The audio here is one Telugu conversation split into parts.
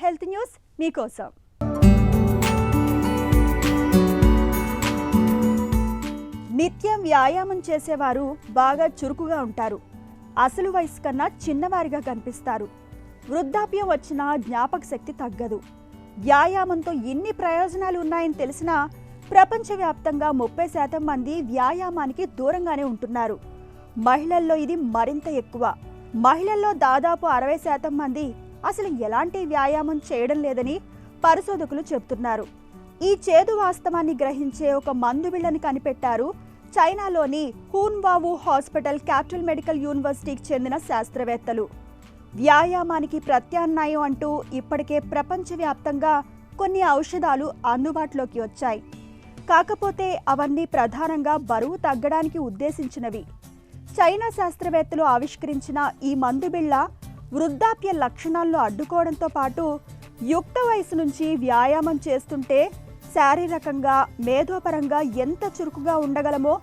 హెల్త్ న్యూస్ మీకోసం. నిత్యం వ్యాయామం చేసేవారు బాగా చురుకుగా ఉంటారు. అసలు వయసు కన్నా చిన్నవారిగా కనిపిస్తారు. వృద్ధాప్యం వచ్చినా జ్ఞాపక శక్తి తగ్గదు. వ్యాయామంతో ఎన్ని ప్రయోజనాలు ఉన్నాయని తెలిసినా ప్రపంచవ్యాప్తంగా 30% మంది వ్యాయామానికి దూరంగానే ఉంటున్నారు. మహిళల్లో ఇది మరింత ఎక్కువ. మహిళల్లో దాదాపు 60% మంది అసలు ఎలాంటి వ్యాయామం చేయడం లేదని పరిశోధకులు చెబుతున్నారు. ఈ చేదు వాస్తవాన్ని గ్రహించే ఒక మందు బిళ్ళని కనిపెట్టారు చైనాలోని హూన్వావు హాస్పిటల్ క్యాపిటల్ మెడికల్ యూనివర్సిటీకి చెందిన శాస్త్రవేత్తలు. వ్యాయామానికి ప్రత్యామ్నాయం అంటూ ఇప్పటికే ప్రపంచవ్యాప్తంగా కొన్ని ఔషధాలు అందుబాటులోకి వచ్చాయి. కాకపోతే అవన్నీ ప్రధానంగా బరువు తగ్గడానికి ఉద్దేశించినవి. చైనా శాస్త్రవేత్తలు ఆవిష్కరించిన ఈ మందు బిళ్ళ వృద్ధాప్య లక్షణాలను అడ్డుకోవడంతో పాటు యుక్త వయసు నుంచి వ్యాయామం చేస్తుంటే శారీరకంగా మేధోపరంగా ఎంత చురుకుగా ఉండగలమో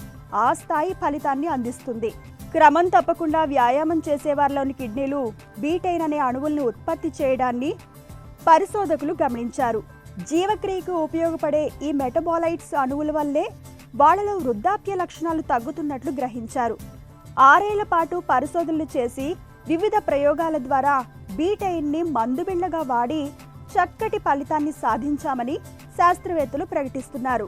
ఆ స్థాయి ఫలితాన్ని అందిస్తుంది. క్రమం తప్పకుండా వ్యాయామం చేసేవారిలోని కిడ్నీలు బీటైన్ అనే అణువుల్ని ఉత్పత్తి చేయడాన్ని పరిశోధకులు గమనించారు. జీవక్రియకు ఉపయోగపడే ఈ మెటబాలైట్స్ అణువుల వల్లే వాళ్లలో వృద్ధాప్య లక్షణాలు తగ్గుతున్నట్లు గ్రహించారు. 6 ఏళ్ల పాటు పరిశోధనలు చేసి వివిధ ప్రయోగాల ద్వారా బీటైన్ని మందుబిళ్ళగా వాడి చక్కటి ఫలితాన్ని సాధించామని శాస్త్రవేత్తలు ప్రకటిస్తున్నారు.